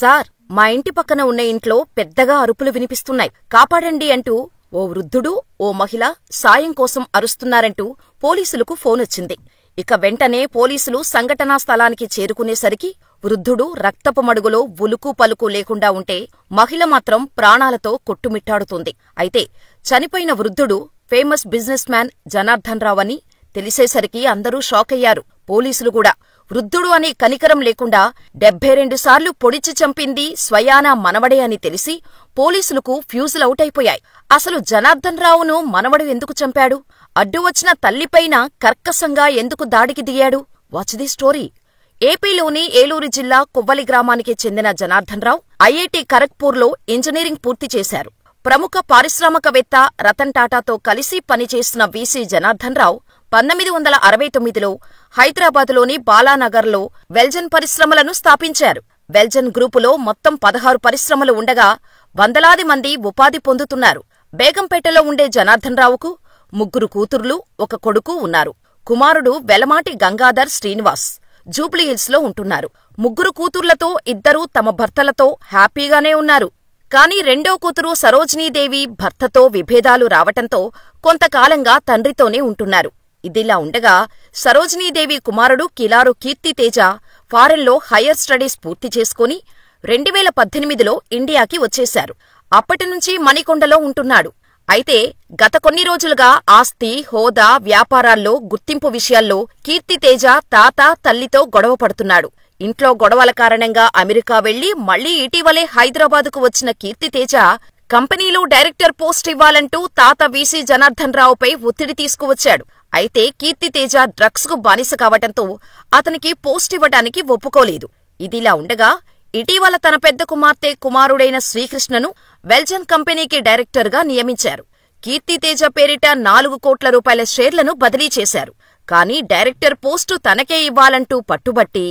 Sir, మా ఇంటి పక్కన ఉన్న ఇంట్లో పెద్దగా అరుపులు వినిపిస్తున్నాయి, కాపాడండి అంటూ ఓ వృద్ధుడు, ఓ మహిళ సాయం కోసం అరుస్తున్నారంటూ పోలీసులకు ఫోనొచ్చింది. ఇక వెంటనే పోలీసులు సంఘటనా స్థలానికి చేరుకునేసరికి వృద్ధుడు రక్తపు మడుగులో ఉలుకు పలుకు లేకుండా ఉంటే, మహిళ మాత్రం ప్రాణాలతో కొట్టుమిట్టాడుతుంది. అయితే చనిపోయిన వృద్ధుడు famous business man Janardhan Rao అని తెలిసేసరికి అందరూ షాకయ్యారు. పోలీసులు కూడా వృద్ధుడు అనే కనికరం లేకుండా 72 సార్లు పొడిచి చంపింది స్వయానా మనవడే అని తెలిసి పోలీసులకు ఫ్యూజులౌటైపోయాయి. అసలు జనార్దన్ రావును మనవడు ఎందుకు చంపాడు? అడ్డు వచ్చిన తల్లిపైన కర్కశంగా ఎందుకు దాడికి దిగాడు? Watch the story. ఏపీలోని ఏలూరు జిల్లా కొవ్వలి గ్రామానికి చెందిన జనార్దన్ రావు ఐఐటి ఖరగ్పూర్లో ఇంజనీరింగ్ పూర్తి చేశారు. ప్రముఖ పారిశ్రామికవేత్త రతన్ టాటాతో కలిసి పనిచేసిన వీసీ జనార్దన్ రావు 1969లో హైదరాబాదులోని బాలానగర్లో వెల్జన్ పరిశ్రమలను స్థాపించారు. వెల్జన్ గ్రూపులో మొత్తం 16 పరిశ్రమలు ఉండగా వందలాది మంది ఉపాధి పొందుతున్నారు. బేగంపేటలో ఉండే జనార్దన్ రావుకు 3 కూతుర్లు, 1 కొడుకు ఉన్నారు. కుమారుడు వెలమాటి గంగాధర్ శ్రీనివాస్ జూబ్లీహిల్స్లో ఉంటున్నారు. 3 కూతుర్లతో 2 తమ భర్తలతో హ్యాపీగానే ఉన్నారు. కానీ రెండో కూతురు సరోజినీదేవి భర్తతో విభేదాలు రావటంతో కొంతకాలంగా తండ్రితోనే ఉంటున్నారు. ఇదిలా ఉండగా సరోజినీదేవి కుమారుడు కిలారు కీర్తితేజ ఫారెన్లో హయ్యర్ స్టడీస్ పూర్తి చేసుకుని 2018లో ఇండియాకి వచ్చేశారు. అప్పటినుంచి మణికొండలో ఉంటున్నాడు. అయితే గత కొన్ని రోజులుగా ఆస్తి, హోదా, వ్యాపారాల్లో గుర్తింపు విషయాల్లో కీర్తితేజ తాత, తల్లితో గొడవ పడుతున్నాడు. ఇంట్లో గొడవల కారణంగా అమెరికా వెళ్లి మళ్లీ ఇటీవలే హైదరాబాదుకు వచ్చిన కీర్తితేజ కంపెనీలో డైరెక్టర్ పోస్ట్ ఇవ్వాలంటూ తాత వీసీ జనార్దన్ రావుపై ఒత్తిడి తీసుకువచ్చాడు. అయితే కీర్తితేజ డ్రగ్స్ కు బానిస కావటంతో అతనికి పోస్ట్ ఇవ్వడానికి ఒప్పుకోలేదు. ఇదిలా ఉండగా ఇటీవల తన పెద్ద కుమార్తె కుమారుడైన శ్రీకృష్ణను వెల్జన్ కంపెనీకి డైరెక్టర్గా నియమించారు. కీర్తితేజ పేరిట 4 కోట్ల రూపాయల షేర్లను బదిలీ చేశారు. కానీ డైరెక్టర్ పోస్టు తనకే ఇవ్వాలంటూ పట్టుబట్టి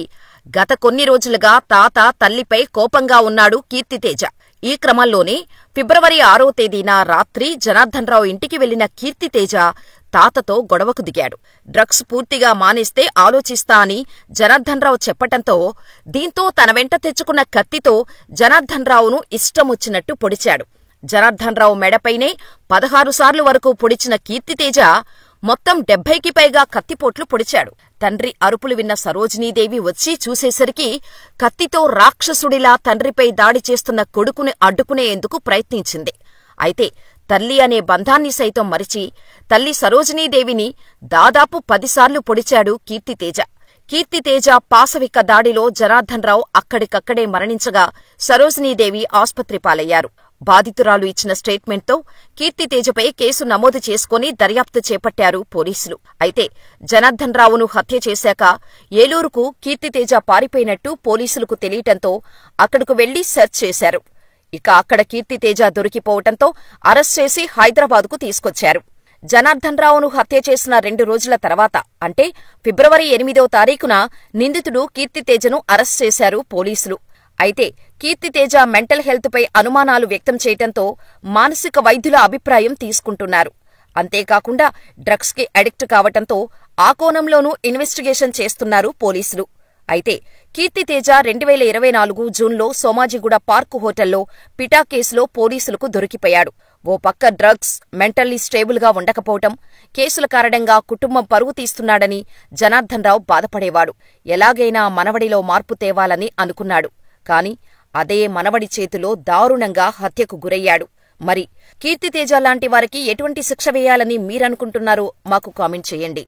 గత కొన్ని రోజులుగా తాత, తల్లిపై కోపంగా ఉన్నాడు కీర్తితేజ. ఈ క్రమంలోనే ఫిబ్రవరి 6వ తేదీన రాత్రి జనార్దన్ రావు ఇంటికి వెళ్లిన కీర్తితేజ తాతతో గొడవకు దిగాడు. డ్రగ్స్ పూర్తిగా మానేస్తే ఆలోచిస్తా అని జనార్దన్ రావు చెప్పటంతో దీంతో తన వెంట తెచ్చుకున్న కత్తితో జనార్దన్ రావును ఇష్టమొచ్చినట్టు పొడిచాడు. జనార్దన్ రావు మెడపైనే 16 సార్లు వరకు పొడిచిన కీర్తితేజ మొత్తం 70కి పైగా కత్తిపోట్లు పొడిచాడు. తండ్రి అరుపులు విన్న సరోజినీదేవి వచ్చి చూసేసరికి కత్తితో రాక్షసుడిలా తండ్రిపై దాడి చేస్తున్న కొడుకుని అడ్డుకునేందుకు ప్రయత్నించింది. అయితే తల్లి అనే బంధాన్ని సైతం మరిచి తల్లి సరోజినీదేవిని దాదాపు 10 సార్లు పొడిచాడు కీర్తితేజ. కీర్తితేజ పాశవిక దాడిలో జనార్దన్ రావు అక్కడికక్కడే మరణించగా సరోజినీదేవి ఆస్పత్రి పాలయ్యారు. బాధితురాలు ఇచ్చిన స్టేట్మెంట్తో కీర్తితేజపై కేసు నమోదు చేసుకుని దర్యాప్తు చేపట్టారు పోలీసులు. అయితే జనార్దన్ రావును హత్య చేశాక ఏలూరుకు కీర్తితేజ పారిపోయినట్టు పోలీసులకు తెలియటంతో అక్కడకు వెళ్లి సెర్చ్ చేశారు. ఇక అక్కడ కీర్తితేజ దొరికిపోవటంతో అరెస్ట్ చేసి హైదరాబాద్కు తీసుకొచ్చారు. జనార్దన్ రావును హత్య చేసిన 2 రోజుల తర్వాత అంటే ఫిబ్రవరి 8వ తారీఖున నిందితుడు కీర్తితేజను అరెస్ట్ చేశారు పోలీసులు. అయితే కీర్తితేజ మెంటల్ హెల్త్ పై అనుమానాలు వ్యక్తం చేయటంతో మానసిక వైద్యుల అభిప్రాయం తీసుకుంటున్నారు. అంతేకాకుండా డ్రగ్స్ కి అడిక్ట్ కావటంతో ఆ కోణంలోనూ ఇన్వెస్టిగేషన్ చేస్తున్నారు పోలీసులు. అయితే కీర్తితేజ 2024 జూన్లో సోమాజిగూడ పార్కు హోటల్లో పిటా కేసులో పోలీసులకు దొరికిపోయాడు. ఓ పక్క డ్రగ్స్, మెంటల్లీ స్టేబుల్ గా ఉండకపోవటం, కేసుల కారణంగా కుటుంబం పరువు తీస్తున్నాడని జనార్దన్ రావు బాధపడేవాడు. ఎలాగైనా మనవడిలో మార్పు తేవాలని అనుకున్నాడు. కాని అదే మనవడి చేతిలో దారుణంగా హత్యకు గురయ్యాడు. మరి కీర్తితేజ లాంటి వారికి ఎటువంటి శిక్ష వేయాలని మీరనుకుంటున్నారో మాకు కామెంట్ చేయండి.